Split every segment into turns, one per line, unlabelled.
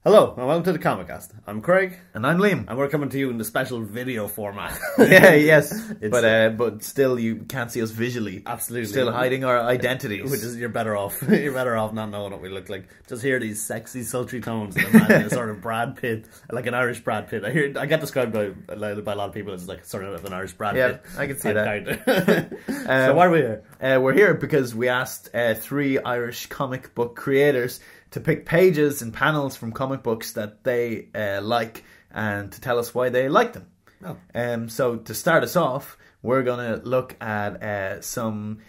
Hello, and welcome to the Comicast. I'm Craig.
And I'm Liam.
And we're coming to you in the special video format.
Yes. But still you can't see us visually.
Absolutely.
Still hiding our identities.
Which is, you're better off. You're better off not knowing what we look like. Just hear these sexy, sultry tones and imagine a sort of Brad Pitt, like an Irish Brad Pitt. I get described by a lot of people as like sort of an Irish Brad Pitt.
Yeah, I can see that.
So why are we here?
We're here because we asked 3 Irish comic book creators to pick pages and panels from comic books that they like and to tell us why they like them.
Oh.
So to start us off, we're going to look at some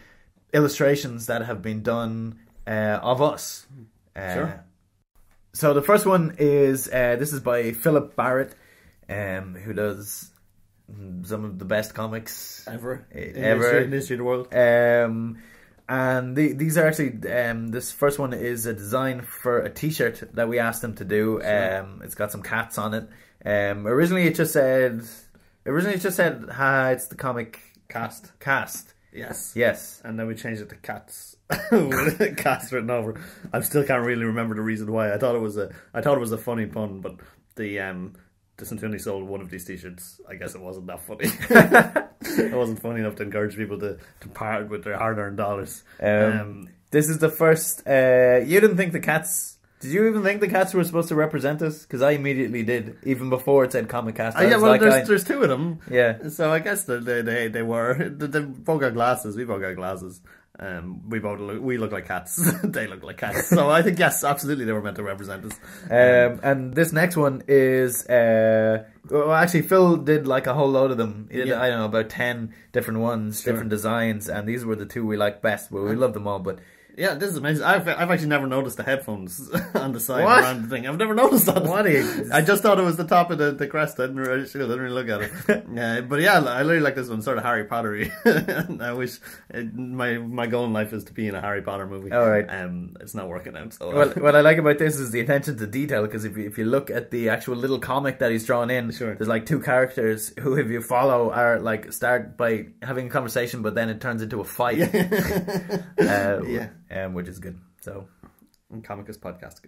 illustrations that have been done of us.
Sure.
So the first one is, this is by Philip Barrett, who does some of the best comics
ever
in
the history of the world.
And these are actually, this first one is a design for a t-shirt that we asked them to do. Sure. It's got some cats on it. Originally it just said, hi, it's the comic
Cast.
Yes.
And then we changed it to cats. With cats written over. I still can't really remember the reason why. I thought it was a funny pun, but since we only sold one of these t-shirts, I guess it wasn't that funny. It wasn't funny enough to encourage people to part with their hard-earned dollars.
This is the first... you didn't think the cats... Did you even think the cats were supposed to represent us? Because I immediately did, even before it said Comic Cast.
Yeah, well, there's 2 of them.
Yeah.
So I guess they were... They both got glasses. We both got glasses. We look like cats. They look like cats. So I think, yes, absolutely they were meant to represent us.
And this next one is... well, actually, Phil did like a whole load of them. He did, I don't know, about 10 different ones, sure, different designs, and these were the 2 we liked best. But we love them all, but...
Yeah, this is amazing. I've actually never noticed the headphones on the side around the thing. I've never noticed that.
What is?
I just thought it was the top of the crest. I didn't really look at it. But yeah, I really like this one, sort of Harry Pottery. I wish my goal in life is to be in a Harry Potter movie.
All right.
It's not working out. So
well, what I like about this is the attention to detail, because if you look at the actual little comic that he's drawn in,
sure,
there's like 2 characters who, if you follow, are like start by having a conversation, but then it turns into a fight. Which is good. So,
Comicus podcast.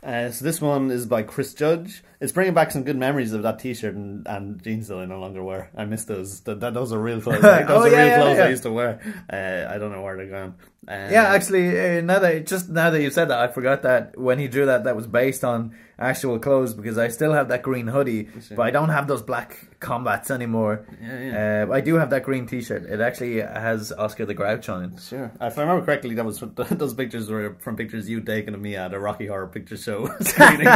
So this one is by Chris Judge. It's bringing back some good memories of that t-shirt and jeans that I no longer wear. I miss those. Those are real clothes. Those are real clothes I used to wear. I don't know where they're going.
Yeah, actually, now that you said that, I forgot that when he drew that was based on actual clothes, because I still have that green hoodie, sure, but I don't have those black combats anymore.
Yeah.
I do have that green t-shirt. It actually has Oscar the Grouch on it.
Sure. If I remember correctly, that was those pictures were from pictures you'd taken of me at a Rocky Horror Picture Show screening.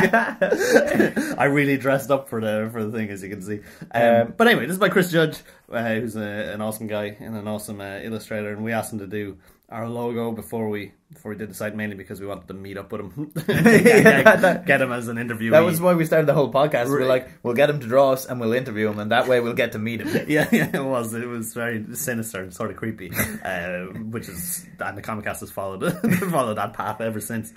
I really dressed up for the thing, as you can see. But anyway, this is by Chris Judge, who's an awesome guy and an awesome illustrator, and we asked him to do our logo before we did the site, mainly because we wanted to meet up with him. Get him as an interviewee.
That was why we started the whole podcast. We're like, we'll get him to draw us and we'll interview him, and that way we'll get to meet him.
Yeah, it was very sinister and sort of creepy, and the Comicast has followed that path ever since.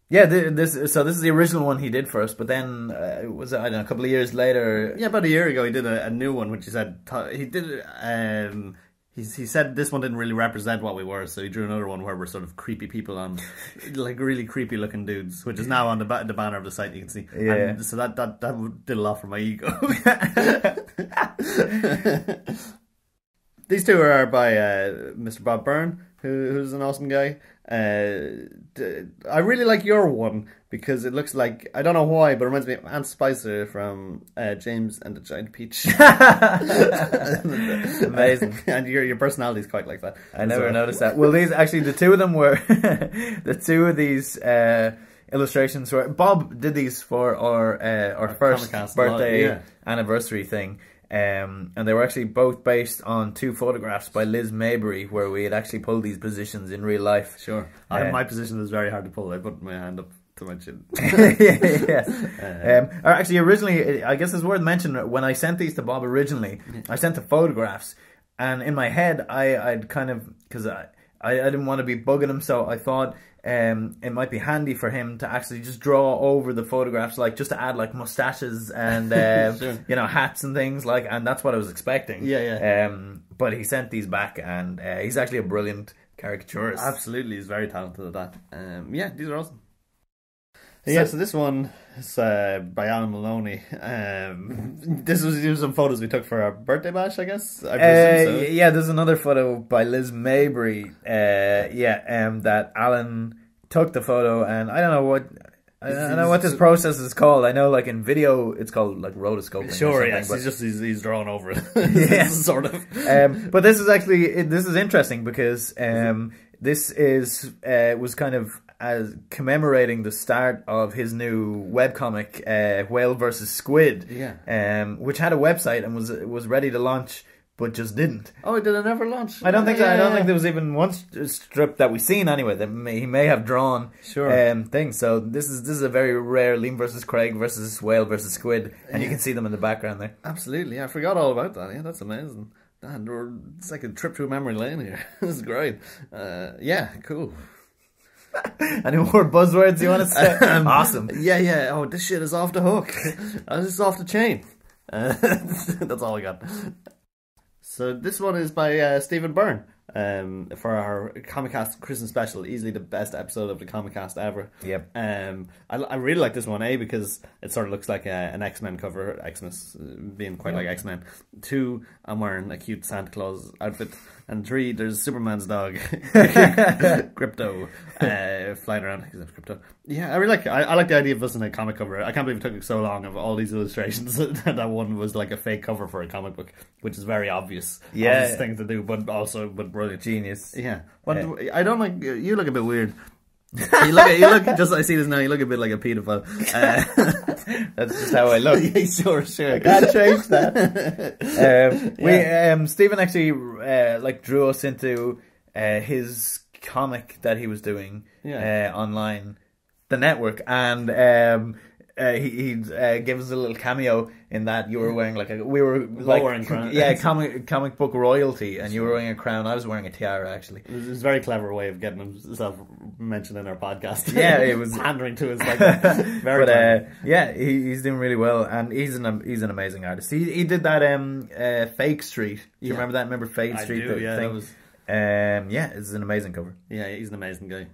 Yeah, this is the original one he did for us, but then it was, I don't know, a couple of years later.
Yeah, about a year ago he did a new one, which he said he did. He said this one didn't really represent what we were, so he drew another one where we're sort of creepy people on, like really creepy looking dudes, which is now on the banner of the site, you can see.
Yeah.
And so that did a lot for my ego. These 2 are by Mr. Bob Byrne, who's an awesome guy. I really like your one because it looks like, I don't know why, but it reminds me of Aunt Spicer from James and the Giant Peach.
Amazing.
And your personality is quite like that.
I never noticed that. Well, these actually, the 2 of them were the 2 of these illustrations were, Bob did these for our first birthday anniversary thing. And they were actually both based on 2 photographs by Liz Maybury, where we had actually pulled these positions in real life.
Sure. My position was very hard to pull. I put my hand up to my chin.
Actually, originally, I guess it's worth mentioning, when I sent these to Bob originally, I sent the photographs, and in my head, I'd kind of, because I didn't want to be bugging him, so I thought it might be handy for him to actually just draw over the photographs, like just to add like mustaches and
sure,
hats and things, like, and that's what I was expecting.
Yeah.
But he sent these back, and he's actually a brilliant caricaturist.
Absolutely, he's very talented at that. Yeah, these are awesome. So this one is by Alan Maloney. This was some photos we took for our birthday bash, I guess. I presume so.
Yeah, there's another photo by Liz Mabry. That Alan took the photo, and I don't know what. I don't know what this process is called. I know, like in video, it's called like rotoscoping.
Sure, yes. But he's drawn over it. Yeah, sort of.
But this is interesting because this was kind of as commemorating the start of his new webcomic, Whale versus Squid.
Yeah.
Which had a website and was ready to launch, but just didn't.
Oh, did it ever launch?
I don't think so. I don't think there was even one strip that we've seen anyway. That he may have drawn.
Sure.
Things. So this is a very rare Liam versus Craig versus Whale versus Squid, and you can see them in the background there.
Absolutely. I forgot all about that. Yeah, that's amazing. It's like a trip through memory lane here. This is great. Yeah, cool.
Any more buzzwords you want to say? Awesome.
Yeah. Oh, this shit is off the hook. This is off the chain. That's all I got. So this one is by Stephen Byrne. For our Comic-Cast Christmas special, easily the best episode of the Comic-Cast ever.
Yep.
I really like this one, because it sort of looks like an X-Men cover, Xmas being quite like X-Men. 2, I'm wearing a cute Santa Claus outfit. And 3, there's Superman's dog, Crypto, flying around because of Crypto. Yeah, I really I like the idea of us in a comic cover. I can't believe it took so long of all these illustrations. That one was like a fake cover for a comic book, which is very obvious.
Yeah,
obvious thing to do, but brilliant,
genius.
Yeah, I don't like. You look a bit weird. you look. Just I see this now. You look a bit like a paedophile.
That's just how I look.
Yeah, sure.
I can't change that. Stephen actually drew us into his comic that he was doing online, The Network, and he gave us a little cameo in that you were wearing comic book royalty, and you were wearing a crown. I was wearing a tiara, actually.
It was a very clever way of getting himself mentioned in our podcast.
Yeah, it was
pandering to us like very.
But he's doing really well, and he's an amazing artist. He did that Fake Street. Do you remember that? Remember Fake Street?
I do. Yeah,
thing?
That was.
It's an amazing cover.
Yeah, he's an amazing guy.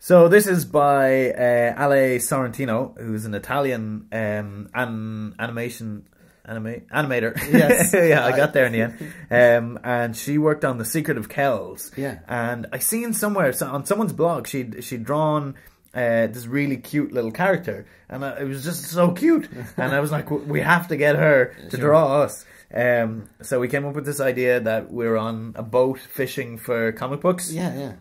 So this is by Ale Sorrentino, who's an Italian animator. Yes, yeah, I got there in the end. And she worked on The Secret of Kells.
Yeah,
and I seen somewhere on someone's blog she'd drawn this really cute little character, and it was just so cute. And I was like, we have to get her to draw us. So we came up with this idea that we're on a boat fishing for comic books.
Yeah.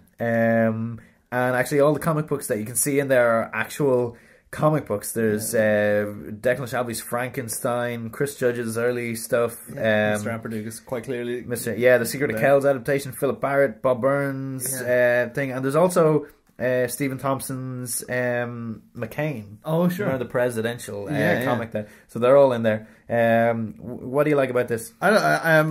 And actually, all the comic books that you can see in there are actual comic books. There's Declan Shalvey's Frankenstein, Chris Judge's early stuff.
Mr. Amperdugas, quite clearly.
The Secret of Kells adaptation, Philip Barrett, Bob Burns thing. And there's also Stephen Thompson's McCain. Oh, sure.
Remember
the presidential comic there. So they're all in there. What do you like about this?
I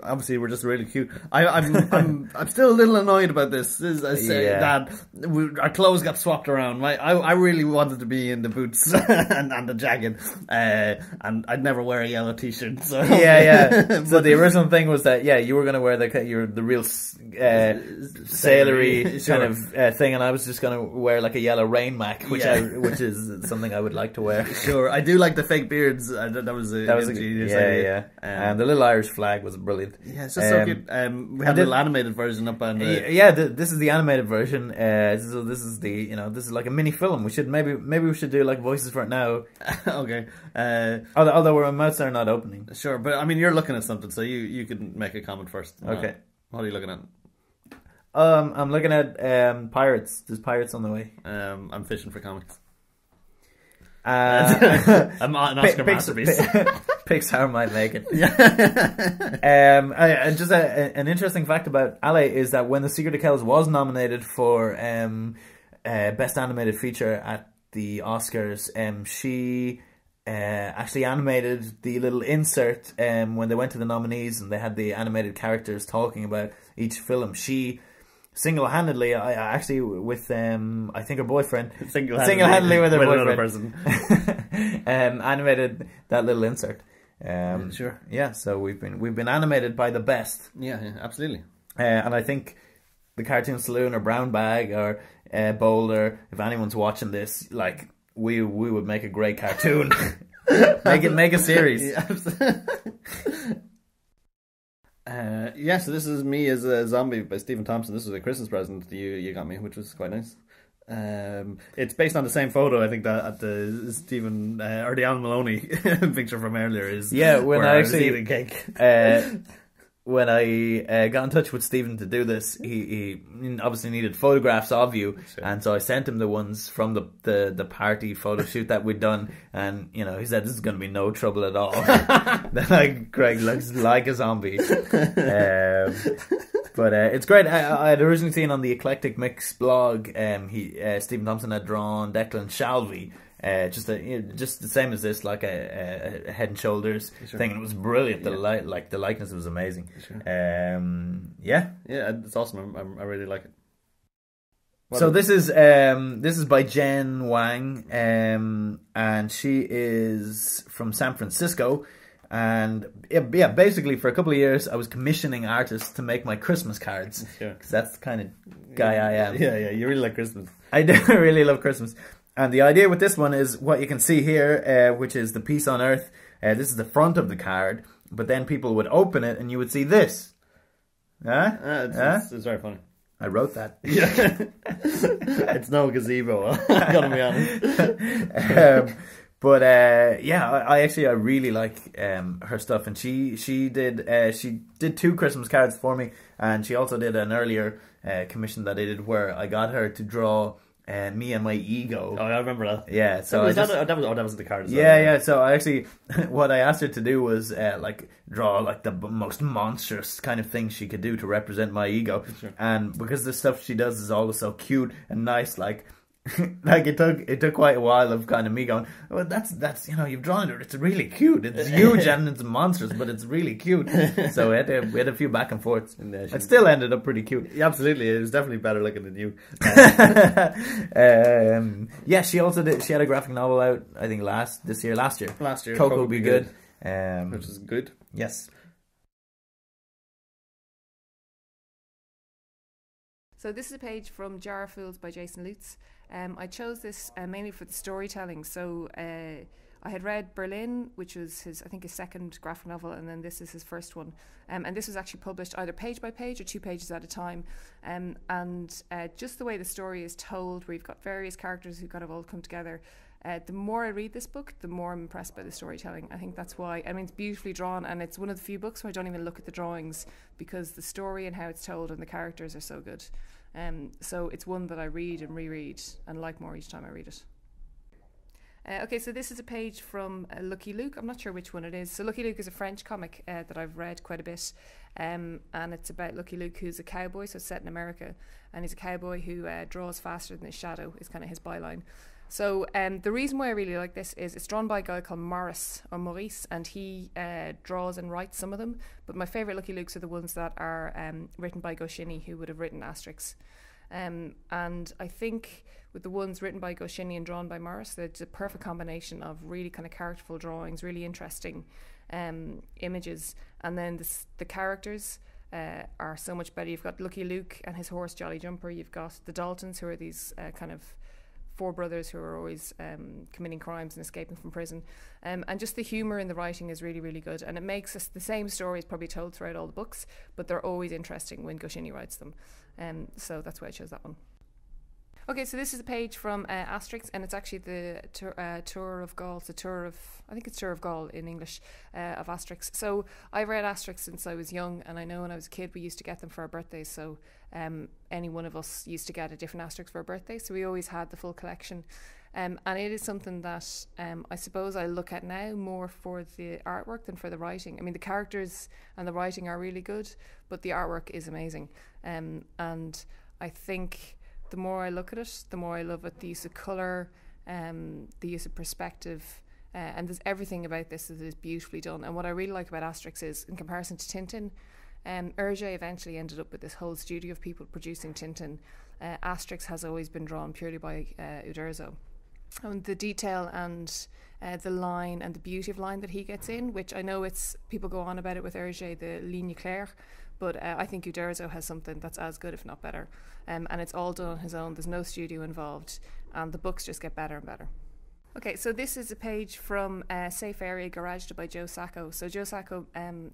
obviously we're just really cute. I'm still a little annoyed about this. That our clothes got swapped around. I really wanted to be in the boots and the jacket, and I'd never wear a yellow t-shirt. So
So the original thing was that you were going to wear the real sailory kind of thing, and I was just going to wear like a yellow rain mac, which is something I would like to wear.
Sure, I do like the fake beards. That was a genius idea.
And the little Irish flag was brilliant.
Yeah, it's just so cute. We have the little animated version up on
this is the animated version. So this is this is like a mini film. We should maybe we should do like voices for it now.
Okay.
Although our mouths are not opening.
Sure, but I mean you're looking at something, so you can make a comment first.
Okay.
What are you looking at?
I'm looking at pirates. There's pirates on the way.
I'm fishing for comics.
An
Oscar masterpiece.
Pixar might make it. Just an interesting fact about Ale is that when The Secret of Kells was nominated for Best Animated Feature at the Oscars, she actually animated the little insert when they went to the nominees and they had the animated characters talking about each film. She single-handedly, actually with I think her boyfriend, single-handedly with her boyfriend,
another person,
animated that little insert.
Sure.
Yeah. So we've been animated by the best.
Yeah, absolutely.
And I think the Cartoon Saloon or Brown Bag or Boulder, if anyone's watching this, like we would make a great cartoon. make a series.
Yeah, so this is me as a zombie by Stephen Thompson. This was a Christmas present you got me, which was quite nice. It's based on the same photo, I think, that at the Stephen or the Alan Maloney picture from earlier is.
Yeah, when I actually
eating cake.
When I got in touch with Stephen to do this, he obviously needed photographs of you, sure. And so I sent him the ones from the party photo shoot that we'd done, and he said this is going to be no trouble at all. Then Craig looks like a zombie. But it's great. I had originally seen on the Eclectic Mix blog, Stephen Thompson had drawn Declan Shalvey. Just the same as this, like a Head and Shoulders thing, and it was brilliant. The likeness was amazing. Yeah,
it's awesome. I really like it.
So this is by Jen Wang, and she is from San Francisco. And yeah, basically for a couple of years I was commissioning artists to make my Christmas cards, because that's the kind of guy I am.
Yeah, you really like Christmas.
I do really love Christmas. And the idea with this one is what you can see here, which is the Peace on Earth. This is the front of the card, but then people would open it and you would see this.
It's very funny.
I wrote that.
Yeah. It's no gazebo, I gotta be honest.
But I really like her stuff, and she did 2 Christmas cards for me, and she also did an earlier commission that I did where I got her to draw me and my ego.
Oh, I remember that.
Yeah, so
that was the card.
Yeah. So I actually, what I asked her to do was draw like the most monstrous kind of thing she could do to represent my ego, sure. And because the stuff she does is always so cute and nice, like it took quite a while of kind of me going, well, that's you've drawn it. It's really cute. It's huge and it's monstrous, but it's really cute. So we had a few back and forths. It still ended up pretty cute.
Yeah, absolutely, it was definitely better looking than you.
She also did. She had a graphic novel out, I think last year. Coco Would Be Good,
which is good.
Yes.
So this is a page from Jar of Fools by Jason Lutz. I chose this mainly for the storytelling. So I had read Berlin, which was his second graphic novel, and then this is his first one. And this was actually published either page by page or 2 pages at a time. And just the way the story is told, where you've got various characters who kind of all come together. The more I read this book, the more I'm impressed by the storytelling. I think that's why. I mean, it's beautifully drawn, and it's one of the few books where I don't even look at the drawings, because the story and how it's told and the characters are so good. So it's one that I read and reread and like more each time I read it. Okay, so this is a page from Lucky Luke. I'm not sure which one it is. So Lucky Luke is a French comic that I've read quite a bit, and it's about Lucky Luke, who's a cowboy, so it's set in America, and he's a cowboy who draws faster than his shadow, is kind of his byline. So the reason why I really like this is it's drawn by a guy called Maurice, and he draws and writes some of them. But my favourite Lucky Lukes are the ones that are written by Goscinny, who would have written Asterix. And I think with the ones written by Goscinny and drawn by Maurice, it's a perfect combination of really kind of characterful drawings, really interesting images, and then the characters are so much better. You've got Lucky Luke and his horse Jolly Jumper. You've got the Daltons, who are these kind of 4 brothers who are always committing crimes and escaping from prison, and just the humour in the writing is really, really good, and it makes us the same stories probably told throughout all the books, but they're always interesting when Goscinny writes them, so that's why I chose that one. Okay, so this is a page from Asterix, and it's actually the Tour of Gaul. It's a tour of, I think it's Tour of Gaul in English, of Asterix. So I've read Asterix since I was young, and I know when I was a kid we used to get them for our birthdays. So any one of us used to get a different Asterix for our birthday. So we always had the full collection. And it is something that I suppose I look at now more for the artwork than for the writing. I mean, the characters and the writing are really good, but the artwork is amazing. And I think the more I look at it, the more I love it. The use of colour, the use of perspective, and there's everything about this that is beautifully done. And what I really like about Asterix is, in comparison to Tintin, Hergé eventually ended up with this whole studio of people producing Tintin. Asterix has always been drawn purely by Uderzo. And the detail and the line and the beauty of line that he gets in, which I know it's people go on about it with Hergé, the ligne claire, But I think Uderzo has something that's as good, if not better. And it's all done on his own. There's no studio involved. And the books just get better and better. Okay, so this is a page from Safe Area Garage by Joe Sacco. So Joe Sacco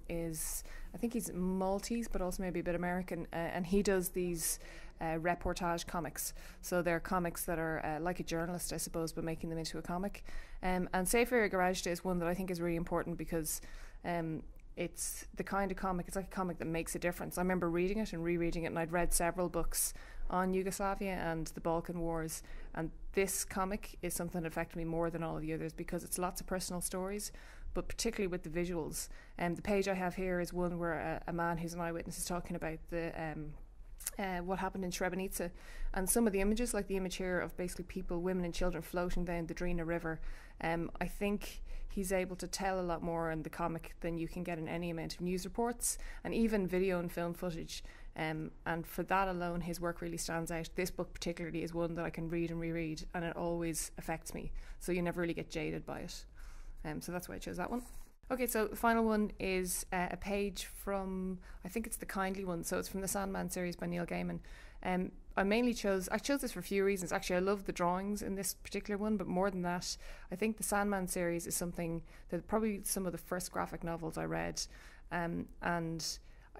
is, I think he's Maltese, but also maybe a bit American. And he does these reportage comics. So they're comics that are like a journalist, I suppose, but making them into a comic. And Safe Area Garage is one that I think is really important because it's the kind of comic, it's like a comic that makes a difference. I remember reading it and rereading it, and I'd read several books on Yugoslavia and the Balkan Wars, and this comic is something that affected me more than all of the others because it's lots of personal stories, but particularly with the visuals. The page I have here is one where a man who's an eyewitness is talking about the what happened in Srebrenica, and some of the images, like the image here of basically people, women and children floating down the Drina River. I think he's able to tell a lot more in the comic than you can get in any amount of news reports and even video and film footage. And for that alone, his work really stands out. This book particularly is one that I can read and reread, and it always affects me. So you never really get jaded by it. So that's why I chose that one. Okay, so the final one is a page from, I think it's the Kindly one. So it's from the Sandman series by Neil Gaiman. I chose this for a few reasons. Actually, I love the drawings in this particular one, but more than that, I think the Sandman series is something that probably some of the first graphic novels I read. And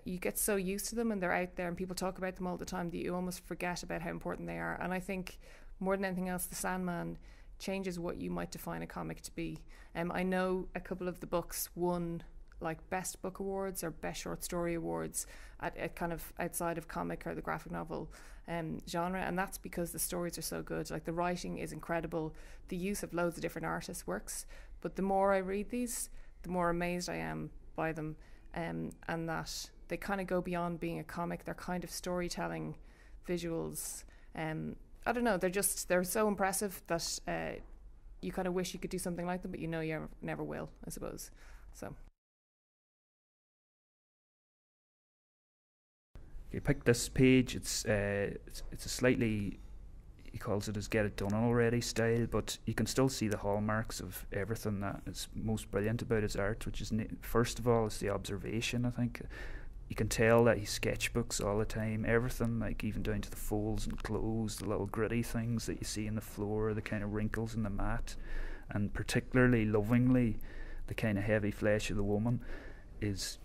you get so used to them and they're out there and people talk about them all the time that you almost forget about how important they are. And I think more than anything else, the Sandman changes what you might define a comic to be. I know a couple of the books won like best book awards or best short story awards at kind of outside of comic or the graphic novel genre, and that's because the stories are so good. Like the writing is incredible, the use of loads of different artists works, but the more I read these, the more amazed I am by them, and that they kind of go beyond being a comic. They're kind of storytelling visuals. I don't know, they're so impressive that you kind of wish you could do something like them, but you know you never will, I suppose. So
you picked this page. It's a slightly, he calls it as get it done already style, but you can still see the hallmarks of everything that is most brilliant about his art, which is first of all is the observation. I think you can tell that he sketchbooks all the time, everything, like even down to the folds and clothes, the little gritty things that you see in the floor, the kind of wrinkles in the mat, and particularly lovingly the kind of heavy flesh of the woman is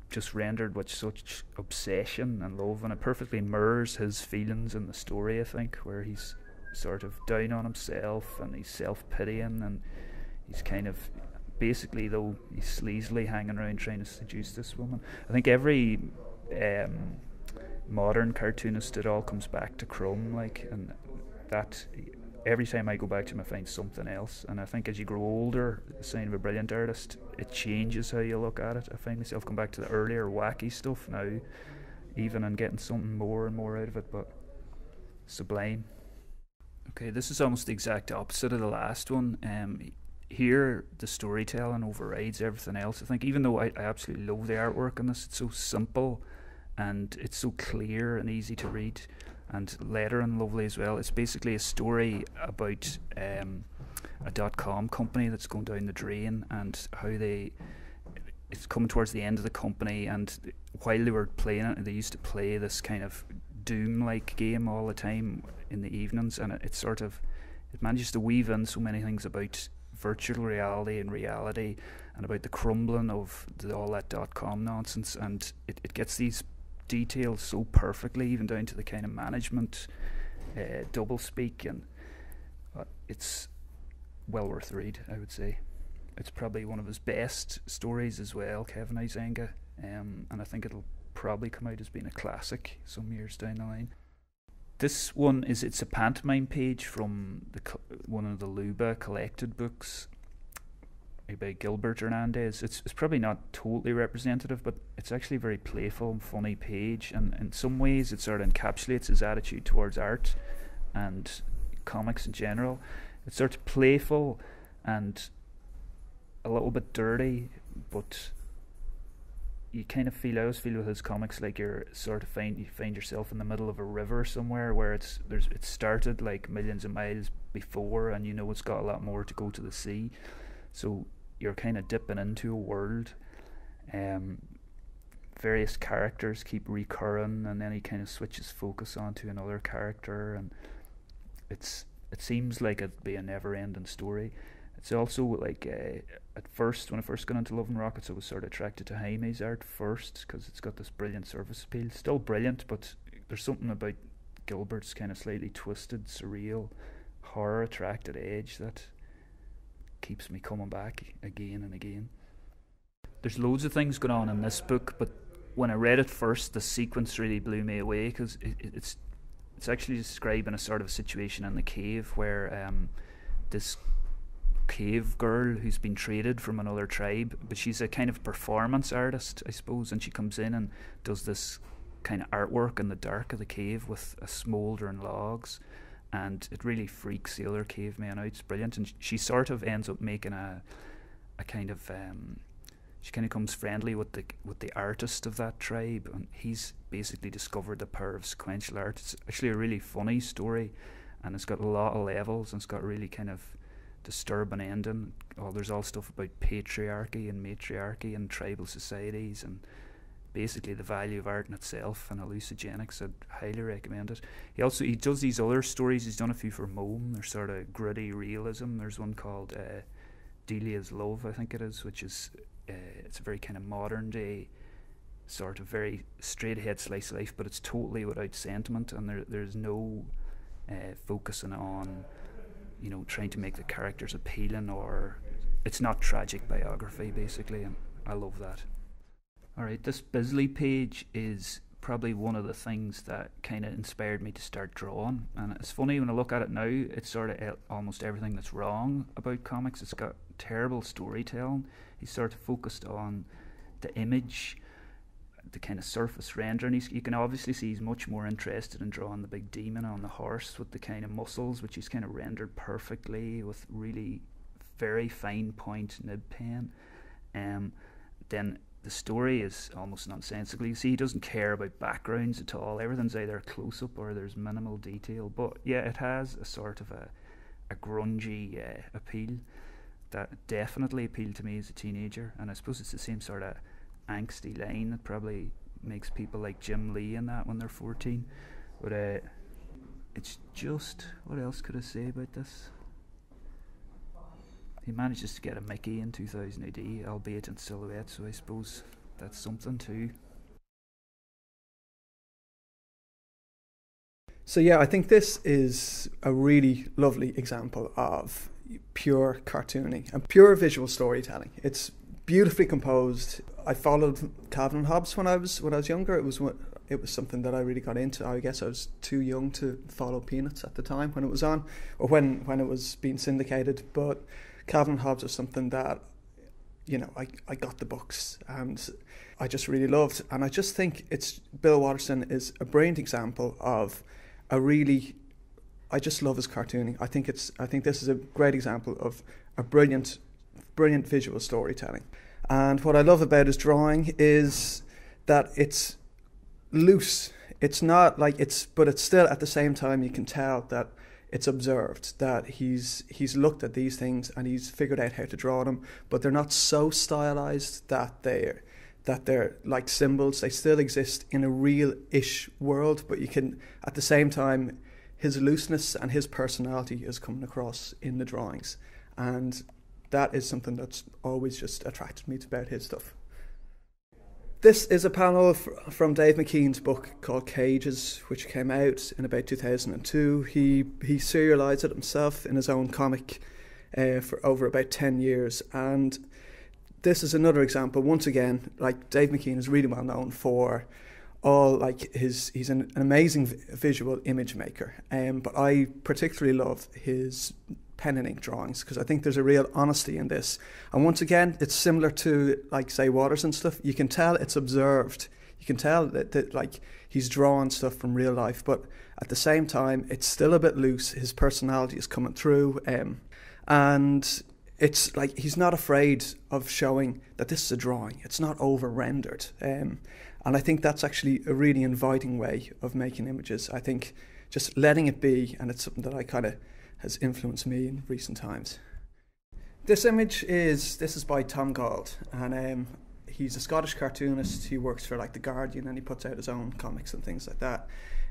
just rendered with such obsession and love, and it perfectly mirrors his feelings in the story, I think, where he's sort of down on himself and he's self-pitying, and he's kind of basically, though he's sleazily hanging around trying to seduce this woman. I think every modern cartoonist, it all comes back to Crumb, like, and that every time I go back to him I find something else, and I think as you grow older, the sign of a brilliant artist, it changes how you look at it. I find myself come back to the earlier wacky stuff now, even, and getting something more and more out of it, but sublime. Okay, this is almost the exact opposite of the last one. Here the storytelling overrides everything else. I think even though I absolutely love the artwork in this, it's so simple and it's so clear and easy to read, and lettering lovely as well. It's basically a story about a .com company that's going down the drain, and how it's coming towards the end of the company, and while they were playing it, they used to play this kind of Doom-like game all the time in the evenings, and it manages to weave in so many things about virtual reality and reality, and about the crumbling of all that .com nonsense, and it gets these details so perfectly, even down to the kind of management double speak, and it's well worth the read, I would say. It's probably one of his best stories as well, Kevin Isanga, and I think it'll probably come out as being a classic some years down the line. This one it's a pantomime page from one of the Luba collected books by Gilbert Hernandez. It's probably not totally representative, but it's actually a very playful and funny page, and in some ways it sort of encapsulates his attitude towards art and comics in general. It's sort of playful and a little bit dirty, but you kind of I always feel with his comics like you find yourself in the middle of a river somewhere where it started like millions of miles before, and you know it's got a lot more to go to the sea, so you're kind of dipping into a world various characters keep recurring, and then he kind of switches focus onto another character, and it seems like it'd be a never-ending story. It's also like at first, when I first got into Love and Rockets, I was sort of attracted to Jaime's art first because it's got this brilliant surface appeal. Still brilliant, but there's something about Gilbert's kind of slightly twisted, surreal, horror-attracted edge that keeps me coming back again and again. There's loads of things going on in this book, but when I read it first, the sequence really blew me away because it's actually describing a sort of situation in the cave where this cave girl who's been traded from another tribe, but she's a kind of performance artist, I suppose, and she comes in and does this kind of artwork in the dark of the cave with a smouldering logs, and it really freaks the other cavemen out. It's brilliant, and she sort of ends up making a kind of she kind of becomes friendly with the artist of that tribe, and he's basically discovered the power of sequential art. It's actually a really funny story, and it's got a lot of levels, and it's got a really kind of disturbing ending. There's all stuff about patriarchy and matriarchy and tribal societies, and basically the value of art in itself and hallucinogenics. I'd highly recommend it. He does these other stories. He's done a few for Mome. They're sort of gritty realism. There's one called Delia's Love, I think it is, which is it's a very kind of modern day sort of very straight ahead slice of life, but it's totally without sentiment, and there's no focusing on trying to make the characters appealing, or it's not tragic biography basically, and I love that. Alright, this Bisley page is probably one of the things that kind of inspired me to start drawing, and it's funny when I look at it now, it's sort of almost everything that's wrong about comics. It's got terrible storytelling. He's sort of focused on the image, the kind of surface rendering. You can obviously see he's much more interested in drawing the big demon on the horse with the kind of muscles, which he's kind of rendered perfectly with really very fine point nib pen. Then the story is almost nonsensical. You see, he doesn't care about backgrounds at all. Everything's either close-up or there's minimal detail. But yeah, it has a sort of a grungy appeal that definitely appealed to me as a teenager. And I suppose it's the same sort of angsty line that probably makes people like Jim Lee in that when they're 14. But it's just, what else could I say about this? He manages to get a Mickey in 2000 AD, albeit in silhouette, so I suppose that's something too.
So yeah, I think this is a really lovely example of pure cartooning and pure visual storytelling. It's beautifully composed. I followed Calvin and Hobbes when I was younger. It was something that I really got into. I guess I was too young to follow Peanuts at the time when it was on, or when it was being syndicated. But Calvin and Hobbes was something that, I got the books and I just really loved. And I just think Bill Watterson is a brilliant example of I just love his cartooning. I think this is a great example of a brilliant visual storytelling. And what I love about his drawing is that it's loose. It's not like but it's still at the same time you can tell that it's observed, that he's looked at these things and he's figured out how to draw them, but they're not so stylized that they're like symbols. They still exist in a real-ish world, but you can, at the same time, his looseness and his personality is coming across in the drawings, and that is something that's always just attracted me about his stuff. This is a panel from Dave McKean's book called Cages, which came out in about 2002. He serialised it himself in his own comic for over about 10 years. And this is another example. Once again, like, Dave McKean is really well known for he's an amazing visual image maker. But I particularly love his pen and ink drawings because I think there's a real honesty in this. And once again, it's similar to, like, say, Waters and stuff. You can tell it's observed. You can tell that like, he's drawing stuff from real life, but at the same time, it's still a bit loose. His personality is coming through, and it's like he's not afraid of showing that this is a drawing. It's not over-rendered. And I think that's actually a really inviting way of making images. I think just letting it be, and it's something that has influenced me in recent times. This is by Tom Gauld, and he's a Scottish cartoonist. He works for like The Guardian, and he puts out his own comics and things like that.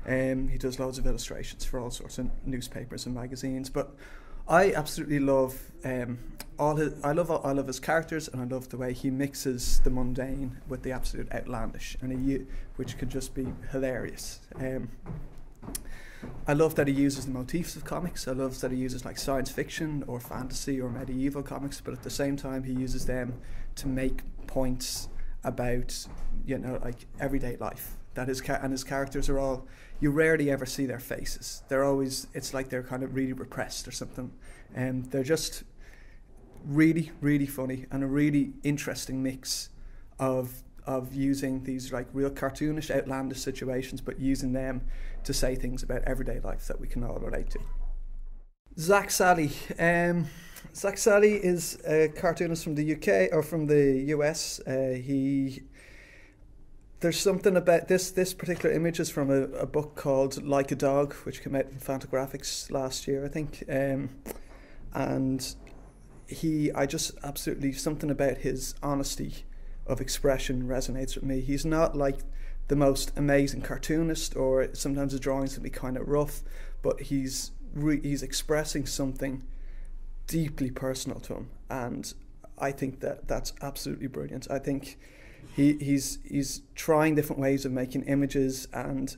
He does loads of illustrations for all sorts of newspapers and magazines. But I absolutely love all his characters, and I love the way he mixes the mundane with the absolute outlandish, and which could just be hilarious. I love that he uses the motifs of comics. I love that he uses like science fiction or fantasy or medieval comics, but at the same time he uses them to make points about, you know, like everyday life. That his characters are all, you rarely ever see their faces. They're always, it's like they're kind of really repressed or something. And they're just really, really funny, and a really interesting mix of using these like real cartoonish, outlandish situations, but using them to say things about everyday life that we can all relate to. Zach Sally. Zach Sally is a cartoonist from the UK, or from the US. There's something about this particular image is from a book called Like a Dog, which came out in Fantagraphics last year, I think. And I just absolutely, something about his honesty of expression resonates with me. He's not like the most amazing cartoonist, or sometimes his drawings can be kind of rough, but he's expressing something deeply personal to him, and I think that's absolutely brilliant. I think he's trying different ways of making images, and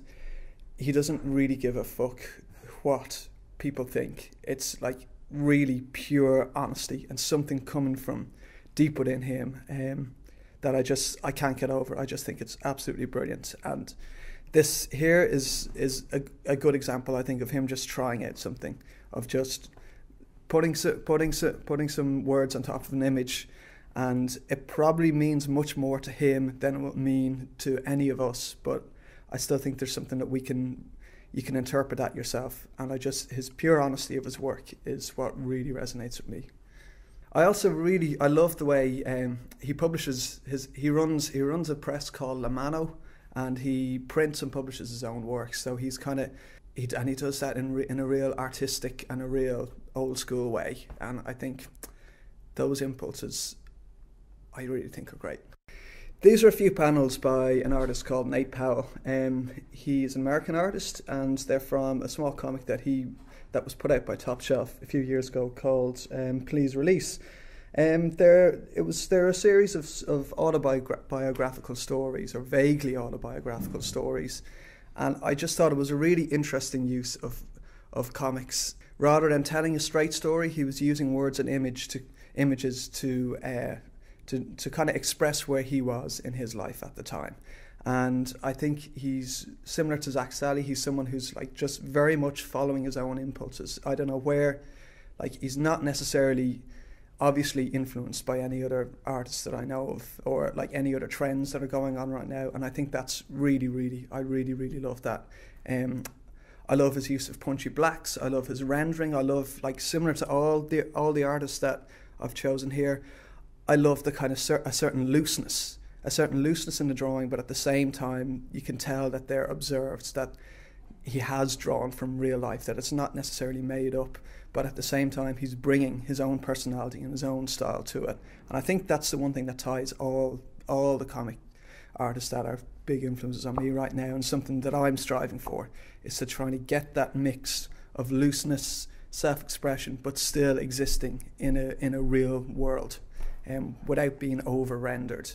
he doesn't really give a fuck what people think. It's like really pure honesty and something coming from deep within him that I can't get over. I just think it's absolutely brilliant, and this here is a good example, I think, of him just trying out something, of just putting some words on top of an image, and it probably means much more to him than it will mean to any of us, but I still think there's something that you can interpret that yourself, and his pure honesty of his work is what really resonates with me. I love the way he publishes he runs a press called La Mano, and he prints and publishes his own work. So he's he does that in a real artistic and a real old school way, and I think those impulses I really think are great. These are a few panels by an artist called Nate Powell. He's an American artist, and they're from a small comic that was put out by Top Shelf a few years ago called Please Release. They're a series of autobiographical stories, or vaguely autobiographical stories, and I just thought it was a really interesting use of comics. Rather than telling a straight story, he was using words and images to kind of express where he was in his life at the time. And I think he's similar to Zach Sally. He's someone who's like just very much following his own impulses. I don't know where, like, he's not necessarily obviously influenced by any other artists that I know of, or like any other trends that are going on right now. And I think that's really, really, I really, really love that. I love his use of punchy blacks. I love his rendering. I love, like, similar to all the artists that I've chosen here, I love the kind of a certain looseness in the drawing, but at the same time you can tell that they're observed, that he has drawn from real life, that it's not necessarily made up, but at the same time he's bringing his own personality and his own style to it. And I think that's the one thing that ties all the comic artists that are big influences on me right now, and something that I'm striving for is to try to get that mix of looseness, self-expression, but still existing in a real world, without being over-rendered.